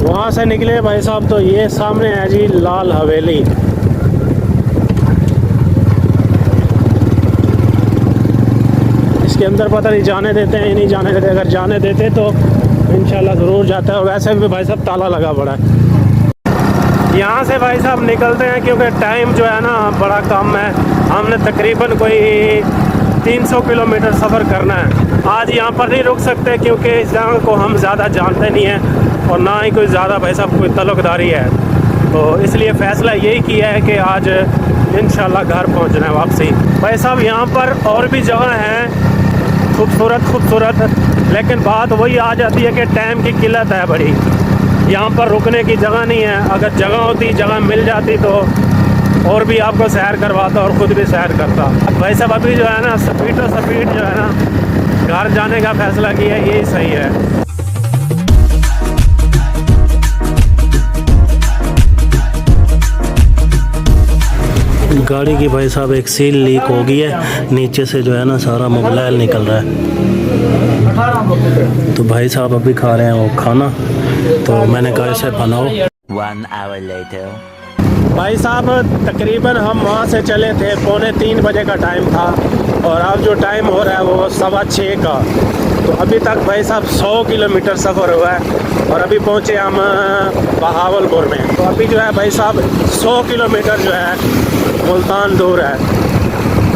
वहाँ से निकले भाई साहब तो ये सामने है जी लाल हवेली। इसके अंदर पता नहीं जाने देते हैं नहीं जाने देते, अगर जाने देते तो इंशाल्लाह ज़रूर जाता है। और वैसे भी भाई साहब ताला लगा पड़ा है। यहाँ से भाई साहब निकलते हैं क्योंकि टाइम जो है ना बड़ा कम है। हमने तकरीबन कोई 300 किलोमीटर सफ़र करना है। आज यहाँ पर नहीं रुक सकते क्योंकि इस जगह को हम ज़्यादा जानते नहीं हैं और ना ही कोई ज़्यादा भाई साहब कोई तल्लुक़दारी है, तो इसलिए फ़ैसला यही किया है कि आज इंशाल्लाह घर पहुँचना है वापसी। भाई साहब यहाँ पर और भी जगह हैं खूबसूरत, लेकिन बात वही आ जाती है कि टाइम की किल्लत है बड़ी। यहाँ पर रुकने की जगह नहीं है। अगर जगह होती, जगह मिल जाती तो और भी आपको सैर करवाता और ख़ुद भी सैर करता। भाई साहब अभी जो है ना स्पीड जो है ना घर जाने का फ़ैसला किया, यही सही है। गाड़ी की भाई साहब एक सील लीक हो गई है, नीचे से जो है ना सारा मोबाइल निकल रहा है। तो भाई साहब अभी खा रहे हैं वो खाना, तो मैंने कहा इसे बनाओ। 1 hour later. भाई साहब तकरीबन हम वहाँ से चले थे 2:45 बजे का टाइम था और अब जो टाइम हो रहा है वो 6:15 का। तो अभी तक भाई साहब 100 किलोमीटर सफ़र हुआ है और अभी पहुँचे हम बहावलपुर में। तो अभी जो है भाई साहब 100 किलोमीटर जो है मुल्तान दूर है।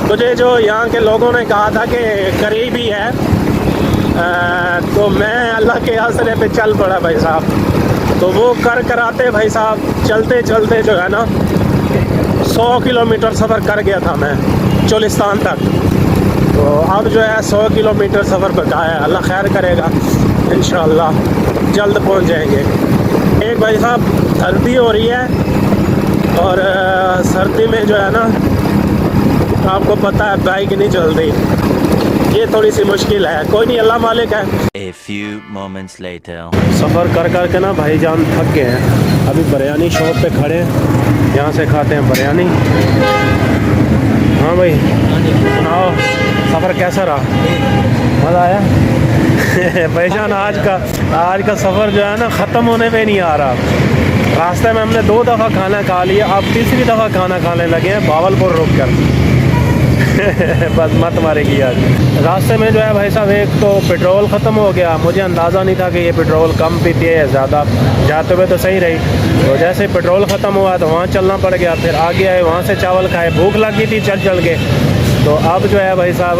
मुझे जो यहाँ के लोगों ने कहा था कि करीब ही है, तो मैं अल्लाह के आसरे पे चल पड़ा भाई साहब। तो वो कराते भाई साहब चलते जो है ना 100 किलोमीटर सफ़र कर गया था मैं चोलिस्तान तक। तो अब जो है 100 किलोमीटर सफ़र बचा है, अल्लाह खैर करेगा, इंशाअल्लाह जल्द पहुंच जाएंगे। एक भाई साहब सर्दी हो रही है और सर्दी में जो है ना आपको पता है बाइक नहीं चलती, ये थोड़ी सी मुश्किल है। कोई नहीं, अल्लाह मालिक है। A few moments later. सफ़र कर के ना भाईजान थक गए हैं। अभी बिरयानी शॉप पे खड़े हैं, यहाँ से खाते हैं बिरयानी। हाँ भाई सुनाओ, सफ़र कैसा रहा? मज़ा आया? भाईजान आज का सफ़र जो है ना ख़त्म होने में नहीं आ रहा। रास्ते में हमने 2 दफ़ा खाना खा लिया, अब तीसरी दफ़ा खाना खाने लगे हैं बावलपुर रुक कर। बस मत मारेगी यार। रास्ते में जो है भाई साहब एक तो पेट्रोल ख़त्म हो गया, मुझे अंदाज़ा नहीं था कि ये पेट्रोल कम पीती है या ज़्यादा। जाते हुए तो सही रही, तो जैसे पेट्रोल ख़त्म हुआ तो वहाँ चलना पड़ गया। फिर आगे आए, वहाँ से चावल खाए, भूख लगी थी चल के। तो अब जो है भाई साहब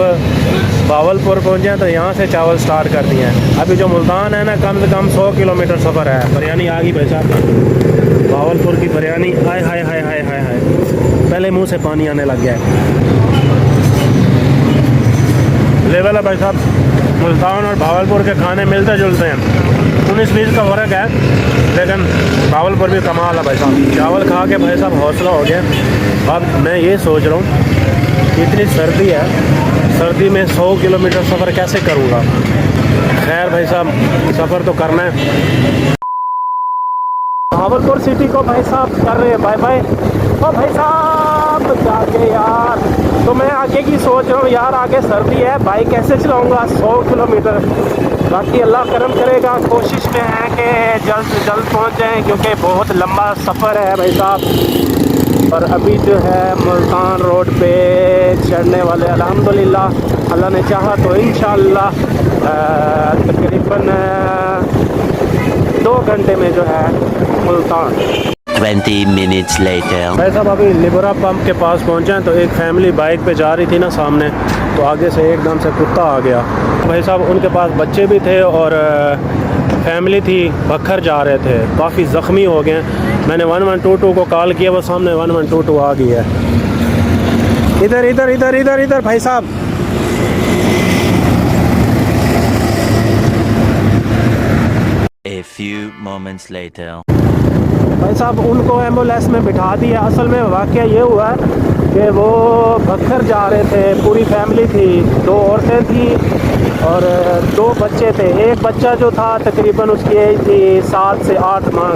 बावलपुर पहुँचे तो यहाँ से चावल स्टार्ट कर दिए हैं। अभी जो मुल्तान है ना कम से कम 100 किलोमीटर सफ़र है। बिरयानी आ गई भाई साहब, बावलपुर की बिरयानी। हाय हाय हाय हाय हाय हाय, पहले मुँह से पानी आने लग गया है। लेवल है भाई साहब, मुल्तान और भावलपुर के खाने मिलते जुलते हैं, 19-20 का फ़र्क है, लेकिन भावलपुर भी कमाल है भाई साहब। चावल खा के भाई साहब हौसला हो गया। अब मैं ये सोच रहा हूँ इतनी सर्दी है, सर्दी में 100 किलोमीटर सफ़र कैसे करूँगा। खैर भाई साहब सफ़र तो करना है। भावलपुर सिटी को भाई साहब कर रहे हैं बाय बाय। ओ भाई साहब जाके यार, तो मैं आगे की सोच रहा हूँ यार, आगे सर्दी है, बाइक कैसे चलाऊँगा 100 किलोमीटर। बाकी अल्लाह करम करेगा, कोशिश में है कि जल्द से जल्द पहुँच जाएँ क्योंकि बहुत लंबा सफ़र है भाई साहब। और अभी जो है मुल्तान रोड पे चढ़ने वाले, अल्हम्दुलिल्लाह अल्लाह ने चाहा तो इंशाअल्लाह तकरीबन 2 घंटे में जो है मुल्तान। 20 minutes later. भाई साहब अभी लिबरा पंप के पास पहुंचे हैं तो एक फैमिली बाइक पे जा रही थी ना सामने, तो आगे से एकदम से कुत्ता आ गया। भाई साहब उनके पास बच्चे भी थे और फैमिली थी, बखर जा रहे थे, काफ़ी ज़ख्मी हो गए। मैंने 1122 को कॉल किया, वो सामने 1122 आ गई है। इधर इधर इधर इधर इधर भाई साहब। A few moments later. भाई साहब उनको एम्बुलेंस में बिठा दिया। असल में वाक़या ये हुआ कि वो बखर जा रहे थे, पूरी फैमिली थी, 2 औरतें थी और 2 बच्चे थे। एक बच्चा जो था तकरीबन उसकी एज थी 7 से 8 माह।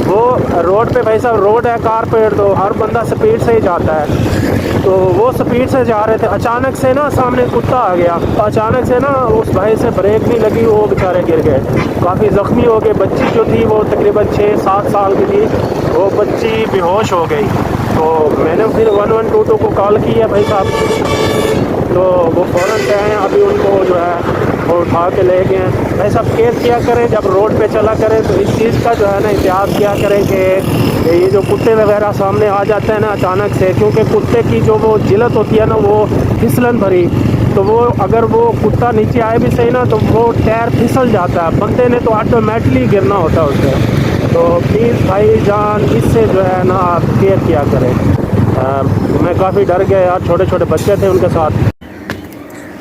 वो रोड पे भाई साहब रोड है कारपेट, तो हर बंदा स्पीड से ही जाता है। तो वो स्पीड से जा रहे थे, अचानक से ना सामने कुत्ता आ गया। अचानक से ना उस भाई से ब्रेक नहीं लगी, वो बेचारे गिर गए, काफ़ी ज़ख्मी हो गए। बच्ची जो थी वो तकरीबन 6-7 साल की थी, वो बच्ची बेहोश हो गई। तो मैंने फिर 1122 को कॉल की है भाई साहब, तो वो फ़ौरन से आए, अभी उनको जो है वो उठा के ले गए हैं। भाई साहब केयर किया करें, जब रोड पे चला करें तो इस चीज़ का जो है ना एहतियात किया करें कि ये जो कुत्ते वगैरह सामने आ जाते हैं ना अचानक से, क्योंकि कुत्ते की जो वो जिलत होती है ना वो फिसलन भरी, तो वो अगर वो कुत्ता नीचे आए भी सही ना तो वो टायर फिसल जाता है, बंदे ने तो ऑटोमेटिकली गिरना होता है उससे। तो प्लीज़ भाईजान इससे जो है ना आप केयर किया करें। मैं काफ़ी डर गया यार, छोटे छोटे बच्चे थे उनके साथ।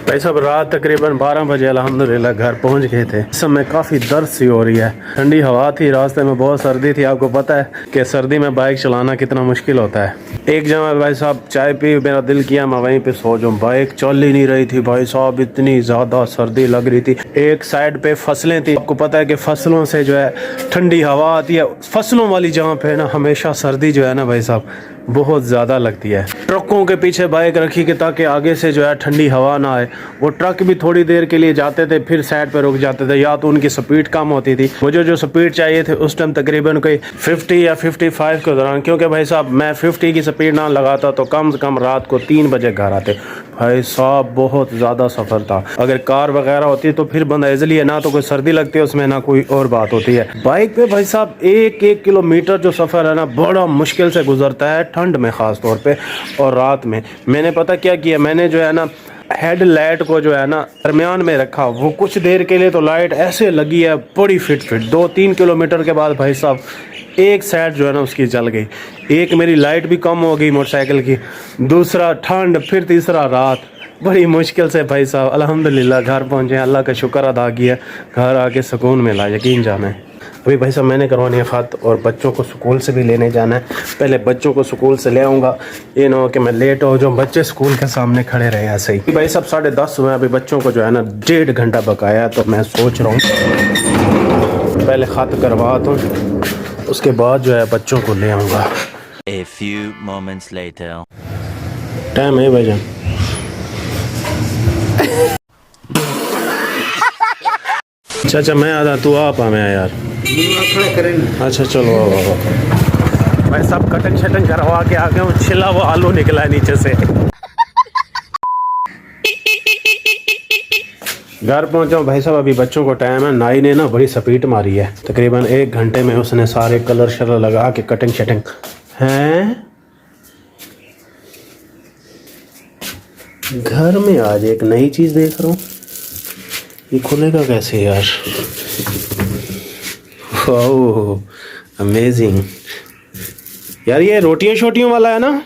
भाई साहब रात तकरीबन 12 बजे अल्हम्दुलिल्लाह घर पहुंच गए थे। इस समय काफ़ी दर्द सी हो रही है, ठंडी हवा थी, रास्ते में बहुत सर्दी थी। आपको पता है कि सर्दी में बाइक चलाना कितना मुश्किल होता है। एक जगह भाई साहब चाय पी, मेरा दिल किया मैं वहीं पे सो जाऊं, बाइक चल ही नहीं रही थी भाई साहब, इतनी ज़्यादा सर्दी लग रही थी। एक साइड पे फसलें थी, आपको पता है कि फसलों से जो है ठंडी हवा आती है, फसलों वाली जगह पे ना हमेशा सर्दी जो है ना भाई साहब बहुत ज़्यादा लगती है। ट्रकों के पीछे बाइक रखी कि ताकि आगे से जो है ठंडी हवा ना आए। वो ट्रक भी थोड़ी देर के लिए जाते थे, फिर साइड पे रुक जाते थे, या तो उनकी स्पीड कम होती थी। मुझे जो स्पीड चाहिए थे उस टाइम तकरीबन कोई 50 या 55 के दौरान, क्योंकि भाई साहब मैं 50 की स्पीड ना लगाता तो कम से कम रात को 3 बजे घर आते। भाई साहब बहुत ज़्यादा सफ़र था। अगर कार वगैरह होती तो फिर बंदा इजली है, ना तो कोई सर्दी लगती है उसमें, ना कोई और बात होती है। बाइक पे भाई साहब 1-1 किलोमीटर जो सफ़र है ना बड़ा मुश्किल से गुजरता है, ठंड में ख़ास तौर पे और रात में। मैंने पता क्या किया, मैंने जो है ना हेड लाइट को जो है ना दरमियान में रखा, वो कुछ देर के लिए तो लाइट ऐसे लगी है बड़ी फिट 2-3 किलोमीटर के बाद भाई साहब एक साइड जो है ना उसकी जल गई। एक मेरी लाइट भी कम हो गई मोटरसाइकिल की, दूसरा ठंड, फिर तीसरा रात। बड़ी मुश्किल से भाई साहब अल्हम्दुलिल्लाह घर पहुँचे, अल्लाह का शुक्र अदा किया, घर आके सुकून मिला, यकीन जाना है। अभी भाई साहब मैंने करवानी है ख़त और बच्चों को स्कूल से भी लेने जाना है। पहले बच्चों को स्कूल से ले आऊँगा, ये ना हो कि मैं लेट हो जाऊँ, बच्चे स्कूल के सामने खड़े रहे ऐसे ही। भाई साहब 10:30 हुए, अभी बच्चों को जो है ना 1.5 घंटा बकाया है, तो मैं सोच रहा हूँ पहले ख़त करवा दूँ, उसके बाद जो है बच्चों को ले आऊँगा। A few moments later. Time है भाईजान। अच्छा मैं आधा, तू आप आ, मैं यार। अच्छा चलो भाई साहब कटन शटन करवा के आ गया हूँ, छिला वो आलू निकला है नीचे से। घर पहुंचा हूँ भाई साहब, अभी बच्चों को टाइम है। नाई ने ना बड़ी स्पीड मारी है, तकरीबन 1 घंटे में उसने सारे कलर शलर लगा के कटिंग शटिंग हैं। घर में आज एक नई चीज़ देख रहा हूँ, ये खुलेगा कैसे यार? वाह अमेजिंग यार, ये रोटियां शोटियों वाला है ना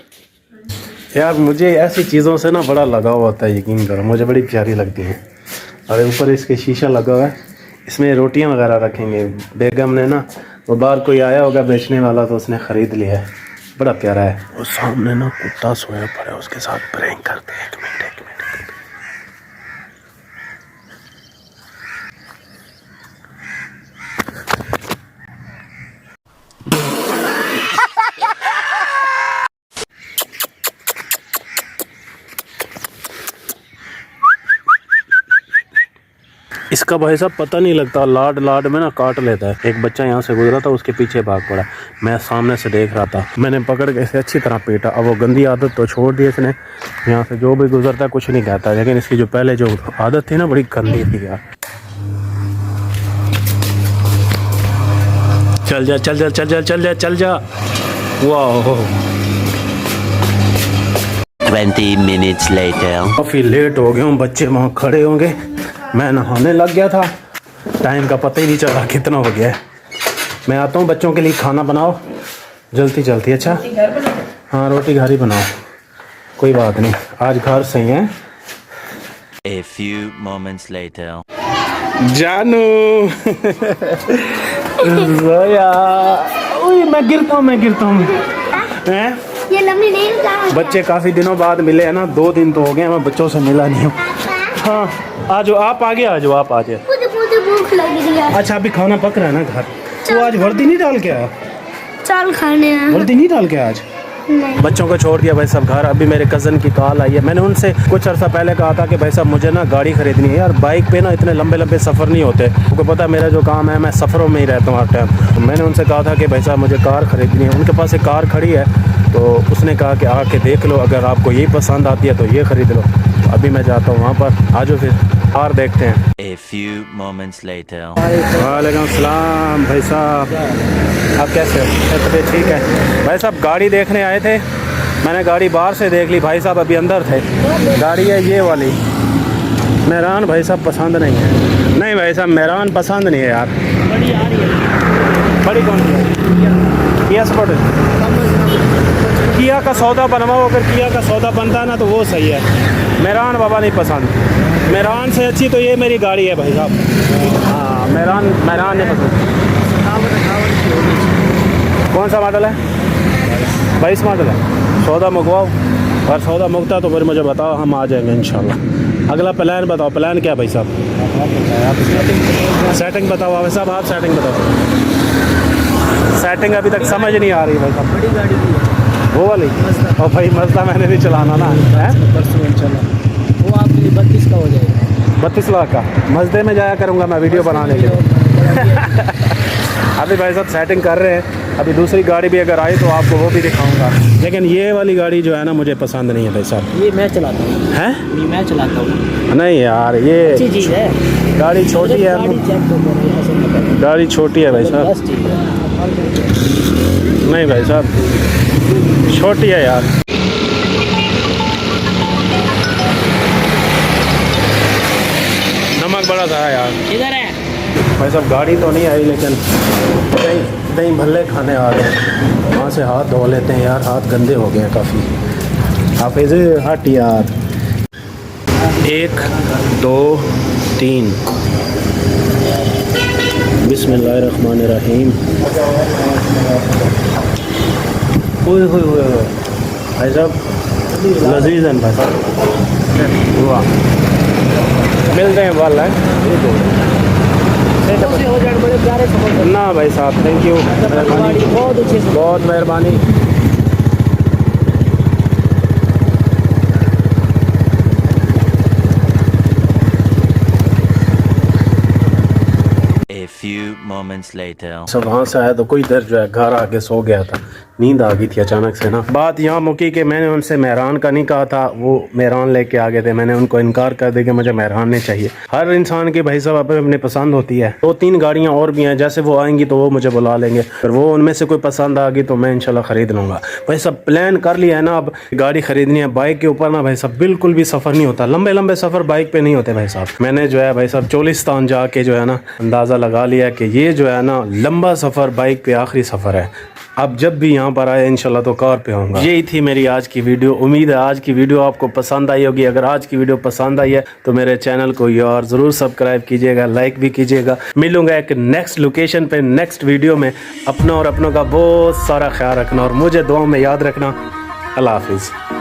यार। मुझे ऐसी चीज़ों से ना बड़ा लगाव होता है, यकीन करो, मुझे बड़ी प्यारी लगती हैं। और ऊपर इसके शीशा लगा हुआ है, इसमें रोटियां वगैरह रखेंगे। बेगम ने ना, वो बाहर कोई आया होगा बेचने वाला तो उसने ख़रीद लिया है, बड़ा प्यारा है। और सामने ना कुत्ता सोया पड़ा है, उसके साथ प्रैंक करते हैं। 1 मिनट इसका भाई साहब पता नहीं लगता, लाड लाड में ना काट लेता है। एक बच्चा यहाँ से गुजरा था, उसके पीछे भाग पड़ा, मैं सामने से देख रहा था, मैंने पकड़ के इसे अच्छी तरह पीटा। अब वो गंदी आदत तो छोड़ दी इसने, यहाँ से जो भी गुजरता है कुछ नहीं कहता, लेकिन इसकी जो पहले जो आदत थी ना बड़ी गंदी थी यार। चल जा चल जा चल जा चल जा चल जा। वाह 20 minutes later. काफ़ी लेट हो गया हूँ, बच्चे वहाँ खड़े होंगे, मैं नहाने लग गया था, टाइम का पता ही नहीं चला कितना हो गया है। मैं आता हूँ, बच्चों के लिए खाना बनाओ जल्दी जल्दी। अच्छा हाँ रोटी घर ही बनाओ, कोई बात नहीं, आज घर सही है। A few moments later. जानू जोया, ओए मैं गिरता हूँ हैं? ये लंबी नहीं कहाँ? बच्चे काफ़ी दिनों बाद मिले हैं ना, 2 दिन तो हो गए, मैं बच्चों से मिला नहीं हूँ। हाँ आ जाओ, आप आगे आ जाओ, आप आ जाओ। मुझे भूख लग रही है। अच्छा अभी खाना पक रहा है ना घर, तो आज वर्दी नहीं डाल के आया? चाल खाने हैं। वर्दी नहीं डाल के आज नहीं। बच्चों को छोड़ दिया भाई साहब घर। अभी मेरे कज़न की कॉल आई है। मैंने उनसे कुछ अर्सा पहले कहा था कि भाई साहब मुझे ना गाड़ी खरीदनी है यार। बाइक पे ना इतने लंबे लंबे सफ़र नहीं होते। आपको पता है मेरा जो काम है, मैं सफ़रों में ही रहता हूँ हर टाइम। तो मैंने उनसे कहा था कि भाई साहब मुझे कार खरीदनी है। उनके पास एक कार खड़ी है, तो उसने कहा कि आके देख लो, अगर आपको यही पसंद आती है तो ये ख़रीद लो। तो अभी मैं जाता हूँ वहाँ पर। आ जाओ फिर कार देखते हैं। A few moments later. वालेकुम सलाम भाई साहब, आप कैसे हो? तबीयत ठीक है? भाई साहब गाड़ी देखने आए थे, मैंने गाड़ी बाहर से देख ली। भाई साहब अभी अंदर थे। गाड़ी है ये वाली। मेहरान भाई साहब पसंद नहीं है। नहीं भाई साहब मेहरान पसंद नहीं है यार। बड़ी आ रही है। बड़ी कौन सी है? किया स्पोर्ट। किया का सौदा बनवाओ, अगर किया का सौदा बनता है ना तो वो सही है। मेहरान बाबा नहीं पसंद। मेहरान से अच्छी तो ये मेरी गाड़ी है भाई साहब। हाँ मेहरान नहीं पसंद। कौन सा मॉडल है? 22 मॉडल है। सौदा मंगवाओ, और सौदा मुकता तो फिर मुझे बताओ, हम आ जाएंगे इंशाल्लाह। अगला प्लान बताओ। प्लान क्या भाई साहब? सेटिंग बताओ भाई साहब, आप सेटिंग बताओ। सेटिंग अभी तक समझ नहीं आ रही भाई साहब। बड़ी गाड़ी भी है। वो वाली? और भाई मज़दा मैंने नहीं चलाना ना है। परसों इंशाल्लाह वो आपके लिए 32 का हो जाएगा। 32 लाख का मज़दे में जाया करूँगा मैं वीडियो बनाने के लिए। अभी भाई साहब सेटिंग कर रहे हैं। अभी दूसरी गाड़ी भी अगर आई तो आपको वो भी दिखाऊंगा। लेकिन ये वाली गाड़ी जो है ना मुझे पसंद नहीं है भाई साहब। ये मैं चलाता हूँ। हैं? ये मैं चलाता हूँ। नहीं यार अच्छी ये चीज़ है। गाड़ी छोटी है। गाड़ी चेक तो करो, यहाँ से निकल। गाड़ी छोटी है भाई साहब। बस चीज़ है। नहीं भाई साहब छोटी है यार। नमक बड़ा था यार। इधर है। भाई साहब गाड़ी तो नहीं आई, लेकिन दही भल्ले खाने आ गए। वहाँ से हाथ धो लेते हैं यार, हाथ गंदे हो गए हैं काफ़ी। हाफिज़ हट यार। 1 2 3 बिस्मिल्लाहिर्रहमानिर्रहीम। ओए होए होए होए भाई साहब लजीज हैं भाई साहब। वाह मिलते हैं वाला हो जाए बड़े प्यारे समझ। ना भाई साहब थैंक यू, मेहरबानी, बहुत अच्छे से। बहुत मेहरबानी। A few moments later. सब वहाँ से आया तो कोई देर जो है घर आके सो गया था। नींद आ गई थी अचानक से ना। बात यहाँ मुकी कि मैंने उनसे मेहरान का नहीं कहा था, वो मेहरान लेके आ गए थे। मैंने उनको इनकार कर दिया कि मुझे मेहरान नहीं चाहिए। हर इंसान की भाई साहब अपने अपनी पसंद होती है। 2-3 गाड़ियाँ और भी हैं, जैसे वो आएंगी तो वो मुझे बुला लेंगे। फिर वो उनमें से कोई पसंद आ गई तो मैं इंशाल्लाह ख़रीद लूँगा। भाई साहब प्लान कर लिया है ना, अब गाड़ी खरीदनी है। बाइक के ऊपर ना भाई साहब बिल्कुल भी सफ़र नहीं होता। लंबे लंबे सफ़र बाइक पे नहीं होते भाई साहब। मैंने जो है भाई साहब चोलिस्तान जाके जो है ना अंदाज़ा लगा लिया कि ये जो है ना लंबा सफ़र बाइक पे आखिरी सफ़र है। अब जब भी यहाँ पर आए इंशाल्लाह तो कार पे होऊंगा। यही थी मेरी आज की वीडियो। उम्मीद है आज की वीडियो आपको पसंद आई होगी। अगर आज की वीडियो पसंद आई है तो मेरे चैनल को यार ज़रूर सब्सक्राइब कीजिएगा, लाइक भी कीजिएगा। मिलूंगा एक नेक्स्ट लोकेशन पे नेक्स्ट वीडियो में। अपना और अपनों का बहुत सारा ख्याल रखना और मुझे दुआ में याद रखना। अल्लाह हाफिज़।